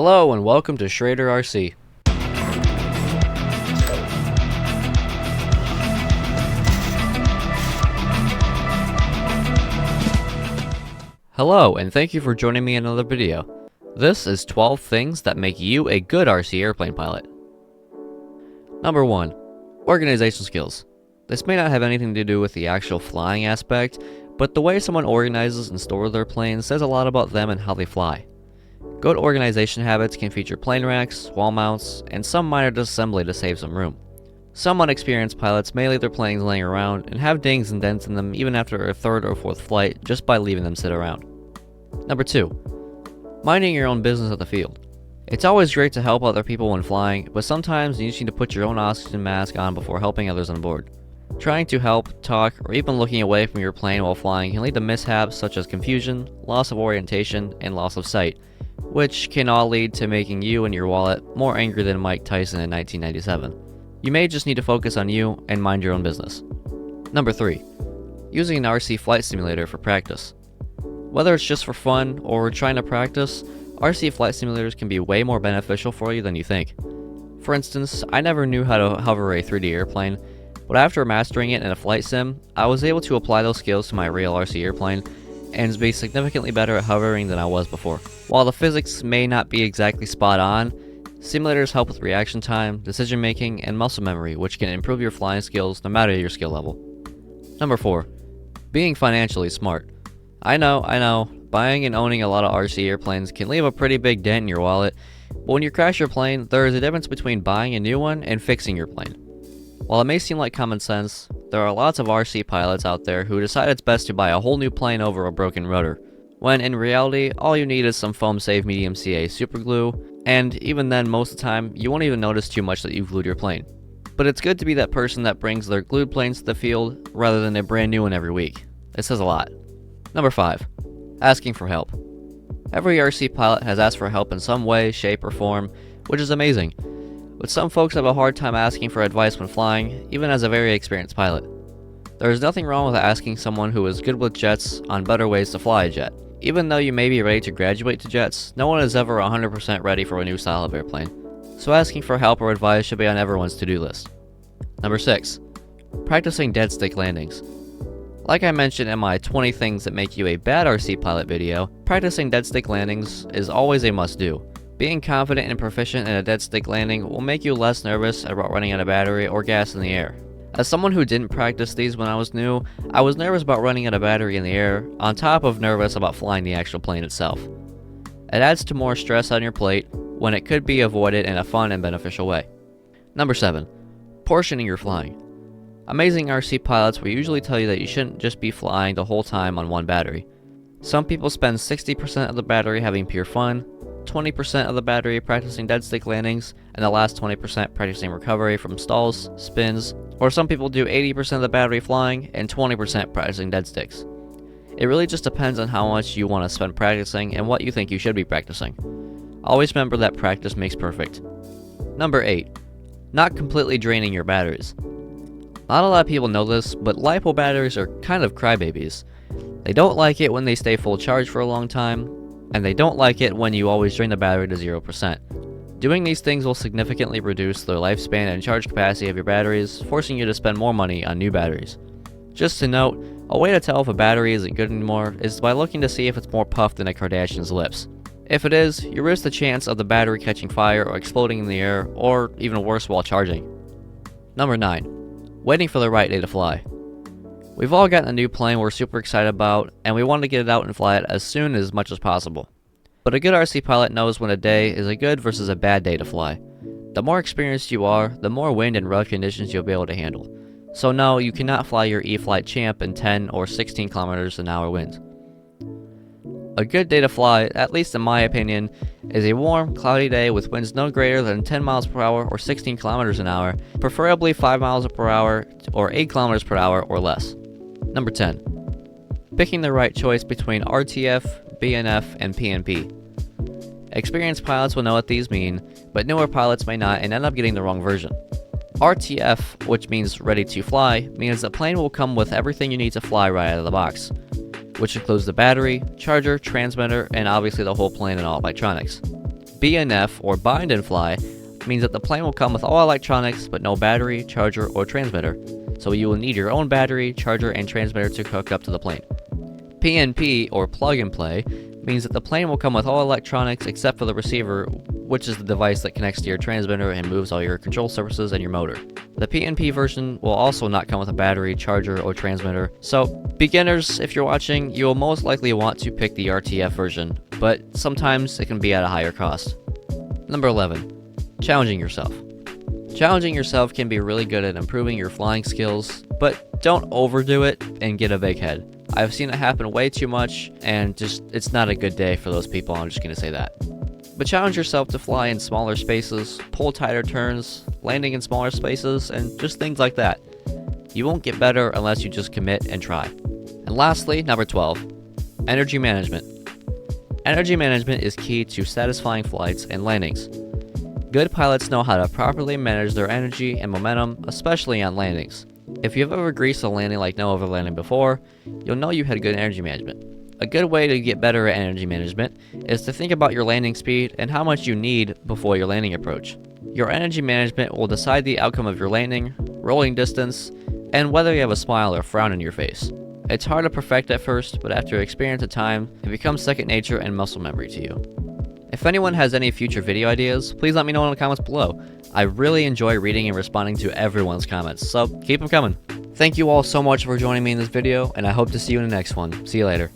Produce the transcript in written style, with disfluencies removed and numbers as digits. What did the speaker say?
Hello and welcome to Schrader RC. Hello and thank you for joining me in another video. This is 12 things that make you a good RC airplane pilot. Number 1. Organization skills. This may not have anything to do with the actual flying aspect, but the way someone organizes and stores their planes says a lot about them and how they fly. Good organization habits can feature plane racks, wall mounts, and some minor disassembly to save some room. Some unexperienced pilots may leave their planes laying around and have dings and dents in them even after a third or fourth flight just by leaving them sit around. Number 2. Minding your own business at the field. It's always great to help other people when flying, but sometimes you just need to put your own oxygen mask on before helping others on board. Trying to help, talk, or even looking away from your plane while flying can lead to mishaps such as confusion, loss of orientation, and loss of sight, which can all lead to making you and your wallet more angry than Mike Tyson in 1997. You may just need to focus on you and mind your own business. Number 3. Using an RC flight simulator for practice. Whether it's just for fun or trying to practice, RC flight simulators can be way more beneficial for you than you think. For instance, I never knew how to hover a 3D airplane, but after mastering it in a flight sim, I was able to apply those skills to my real RC airplane and be significantly better at hovering than I was before. While the physics may not be exactly spot on, simulators help with reaction time, decision making, and muscle memory, which can improve your flying skills no matter your skill level. Number 4. Being financially smart. I know, buying and owning a lot of RC airplanes can leave a pretty big dent in your wallet, but when you crash your plane, there is a difference between buying a new one and fixing your plane. While it may seem like common sense, there are lots of RC pilots out there who decide it's best to buy a whole new plane over a broken rotor, when in reality, all you need is some foam-safe medium CA superglue, and even then most of the time, you won't even notice too much that you've glued your plane. But it's good to be that person that brings their glued planes to the field rather than a brand new one every week. It says a lot. Number 5. Asking for help. Every RC pilot has asked for help in some way, shape, or form, which is amazing. But some folks have a hard time asking for advice when flying, even as a very experienced pilot. There is nothing wrong with asking someone who is good with jets on better ways to fly a jet. Even though you may be ready to graduate to jets, no one is ever 100% ready for a new style of airplane. So asking for help or advice should be on everyone's to-do list. Number 6. Practicing dead stick landings. Like I mentioned in my 20 things that make you a bad RC pilot video, practicing dead stick landings is always a must-do. Being confident and proficient in a dead stick landing will make you less nervous about running out of battery or gas in the air. As someone who didn't practice these when I was new, I was nervous about running out of battery in the air, on top of nervous about flying the actual plane itself. It adds to more stress on your plate when it could be avoided in a fun and beneficial way. Number 7. Portioning your flying. Amazing RC pilots will usually tell you that you shouldn't just be flying the whole time on one battery. Some people spend 60% of the battery having pure fun, 20% of the battery practicing dead stick landings, and the last 20% practicing recovery from stalls, spins, or some people do 80% of the battery flying and 20% practicing dead sticks. It really just depends on how much you want to spend practicing and what you think you should be practicing. Always remember that practice makes perfect. Number 8. Not completely draining your batteries. Not a lot of people know this, but LiPo batteries are kind of crybabies. They don't like it when they stay full charge for a long time, and they don't like it when you always drain the battery to 0%. Doing these things will significantly reduce the lifespan and charge capacity of your batteries, forcing you to spend more money on new batteries. Just to note, a way to tell if a battery isn't good anymore is by looking to see if it's more puffed than a Kardashian's lips. If it is, you risk the chance of the battery catching fire or exploding in the air, or even worse while charging. Number 9. Waiting for the right day to fly. We've all gotten a new plane we're super excited about, and we want to get it out and fly it as soon as much as possible. But a good RC pilot knows when a day is a good versus a bad day to fly. The more experienced you are, the more wind and rough conditions you'll be able to handle. So no, you cannot fly your E-Flight Champ in 10 or 16 kilometers an hour winds. A good day to fly, at least in my opinion, is a warm, cloudy day with winds no greater than 10 miles per hour or 16 kilometers an hour, preferably 5 miles per hour or 8 kilometers per hour or less. Number 10. Picking the right choice between RTF, BNF, and PNP. Experienced pilots will know what these mean, but newer pilots may not and end up getting the wrong version. RTF, which means ready to fly, means the plane will come with everything you need to fly right out of the box, which includes the battery, charger, transmitter, and obviously the whole plane and all electronics. BNF, or bind and fly, means that the plane will come with all electronics but no battery, charger, or transmitter, so you will need your own battery, charger, and transmitter to hook up to the plane. PNP, or plug and play, means that the plane will come with all electronics except for the receiver, which is the device that connects to your transmitter and moves all your control surfaces and your motor. The PNP version will also not come with a battery, charger, or transmitter, so beginners, if you're watching, you will most likely want to pick the RTF version, but sometimes it can be at a higher cost. Number 11. Challenging yourself. Challenging yourself can be really good at improving your flying skills, but don't overdo it and get a big head. I've seen it happen way too much, and it's not a good day for those people, I'm just gonna say that. But challenge yourself to fly in smaller spaces, pull tighter turns, landing in smaller spaces, and just things like that. You won't get better unless you just commit and try. And lastly, number 12, energy management. Energy management is key to satisfying flights and landings. Good pilots know how to properly manage their energy and momentum, especially on landings. If you've ever greased a landing like no other landing before, you'll know you had good energy management. A good way to get better at energy management is to think about your landing speed and how much you need before your landing approach. Your energy management will decide the outcome of your landing, rolling distance, and whether you have a smile or frown in your face. It's hard to perfect at first, but after experience and time, it becomes second nature and muscle memory to you. If anyone has any future video ideas, please let me know in the comments below. I really enjoy reading and responding to everyone's comments, so keep them coming. Thank you all so much for joining me in this video, and I hope to see you in the next one. See you later.